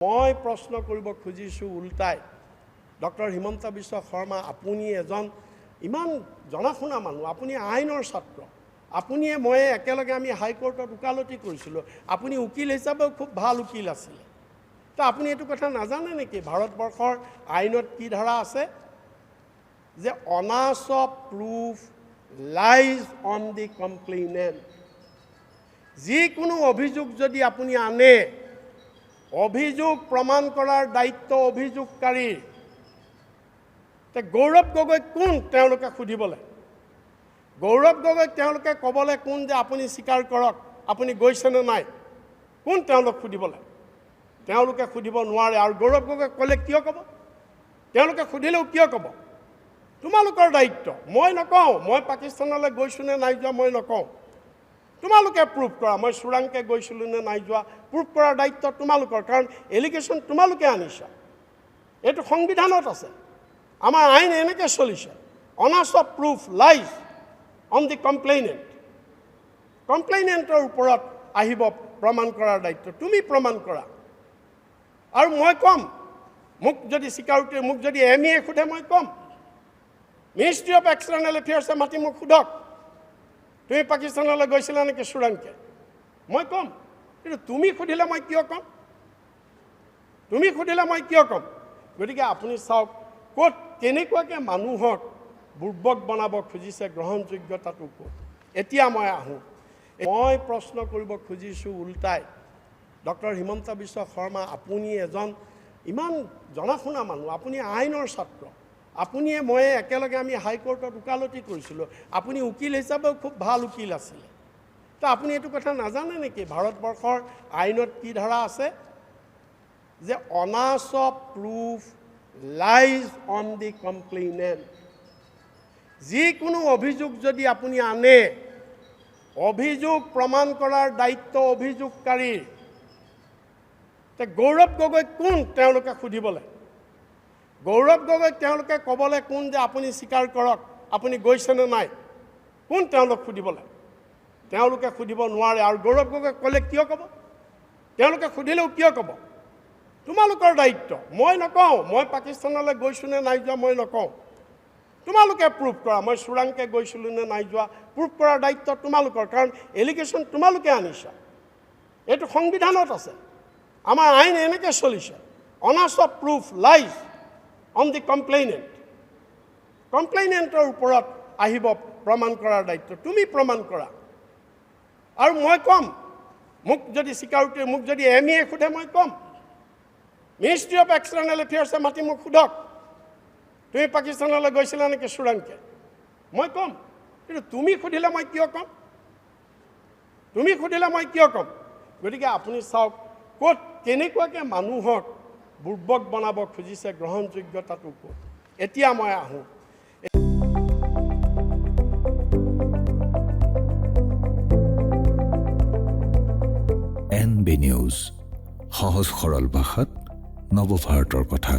মই প্ৰশ্ন কৰিব খুজিছোঁ উল্টাই ডক্টৰ হিমন্ত বিশ্ব শৰ্মা আপুনি এজন ইমান জনাশুনা মানুহ আপুনি আইনৰ ছাত্ৰ আপুনিয়ে মই একেলগে আমি হাইকোৰ্টত উকালতি কৰিছিলোঁ আপুনি উকিল হিচাপেও খুব ভাল উকিল আছিলে তো আপুনি এইটো কথা নাজানে নেকি ভাৰতবৰ্ষৰ আইনত কি ধাৰা আছে যে onus of proof lies on the complainant যিকোনো অভিযোগ যদি আপুনি আনে অভিযোগ প্ৰমাণ কৰাৰ দায়িত্ব অভিযোগকাৰীৰ তে গৌৰৱ গগৈ কোন তেওঁলোকে সুধিবলৈ গৌৰৱ গগৈ তেওঁলোকে ক'বলৈ কোন যে আপুনি স্বীকাৰ কৰক আপুনি গৈছেনে নাই কোন তেওঁলোক সুধিবলৈ তেওঁলোকে সুধিব নোৱাৰে আৰু গৌৰৱ গগৈ ক'লে কিয় ক'ব তেওঁলোকে সুধিলেও কিয় ক'ব তোমালোকৰ দায়িত্ব মই নকওঁ মই পাকিস্তানলৈ গৈছোঁ নে নাই যোৱা মই নকওঁ তোমালোকে প্ৰুফ কৰা মই চোৰাংকে গৈছিলোঁ নে নাই যোৱা প্ৰুফ কৰাৰ দায়িত্ব তোমালোকৰ কাৰণ এলিগেশ্যন তোমালোকে আনিছা এইটো সংবিধানত আছে আমাৰ আইন এনেকৈ চলিছে onus of proof lies on the কমপ্লেইনেণ্টৰ ওপৰত আহিব প্ৰমাণ কৰাৰ দায়িত্ব তুমি প্ৰমাণ কৰা আৰু মই ক'ম মোক যদি স্বীকাৰোতে মোক যদি MA সোধে মই ক'ম মিনিষ্ট্ৰী অফ এক্সটাৰ্নেল এফেয়াৰ্ছে মাতি মোক সোধক তুমি পাকিস্তানলৈ গৈছিলা নেকি চোৰাংকে মই ক'ম কিন্তু তুমি সুধিলে মই কিয় ক'ম গতিকে আপুনি চাওক ক'ত কেনেকুৱাকৈ মানুহক বুৰ্বক বনাব খুজিছে গ্ৰহণযোগ্যতাটো ক'ত এতিয়া মই আহোঁ মই প্ৰশ্ন কৰিব খুজিছোঁ উল্টাই ডক্টৰ হিমন্ত বিশ্ব শৰ্মা আপুনি এজন ইমান জনাশুনা মানুহ আপুনি আইনৰ ছাত্ৰ আপুনিয়ে মই একেলগে আমি হাইকোৰ্টত উকালতি কৰিছিলোঁ আপুনি উকিল হিচাপেও খুব ভাল উকিল আছিলে তো আপুনি এইটো কথা নাজানে নেকি ভাৰতবৰ্ষৰ আইনত কি ধাৰা আছে যে onus of proof lies on the complainant যিকোনো অভিযোগ যদি আপুনি আনে অভিযোগ প্ৰমাণ কৰাৰ দায়িত্ব অভিযোগকাৰীৰ তে গৌৰৱ গগৈ কোন তেওঁলোকে সুধিবলৈ গৌৰৱ গগৈ তেওঁলোকে ক'বলৈ কোন যে আপুনি স্বীকাৰ কৰক আপুনি গৈছেনে নাই কোন তেওঁলোক সুধিবলৈ তেওঁলোকে সুধিব নোৱাৰে আৰু গৌৰৱ গগৈ ক'লে কিয় ক'ব তেওঁলোকে সুধিলেও কিয় ক'ব তোমালোকৰ দায়িত্ব মই নকওঁ মই পাকিস্তানলৈ গৈছোঁ নে নাই যোৱা মই নকওঁ তোমালোকে প্ৰুফ কৰা মই চোৰাংকে গৈছিলোঁ নে নাই যোৱা প্ৰুফ কৰাৰ দায়িত্ব তোমালোকৰ কাৰণ এলিগেশ্যন তোমালোকে আনিছা এইটো সংবিধানত আছে আমাৰ আইন এনেকৈ চলিছে onus of proof lies on the কমপ্লেইনেণ্টৰ ওপৰত আহিব প্ৰমাণ কৰাৰ দায়িত্ব তুমি প্ৰমাণ কৰা আৰু মই ক'ম মোক যদি স্বীকাৰোতে মোক যদি MA সোধে মই ক'ম মিনিষ্ট্ৰী অফ এক্সটাৰ্নেল এফেয়াৰ্ছে মাতি মোক সোধক তুমি পাকিস্তানলৈ গৈছিলা নেকি চোৰাংকে মই ক'ম কিন্তু তুমি সুধিলে মই কিয় ক'ম গতিকে আপুনি চাওক ক'ত কেনেকুৱাকৈ মানুহক বুৰ্বক বনাব খুজিছে গ্ৰহণযোগ্যতাটো ক'ত এতিয়া মই আহোঁ NB নিউজ সহজ সৰল ভাষাত নৱভাৰতৰ কথা।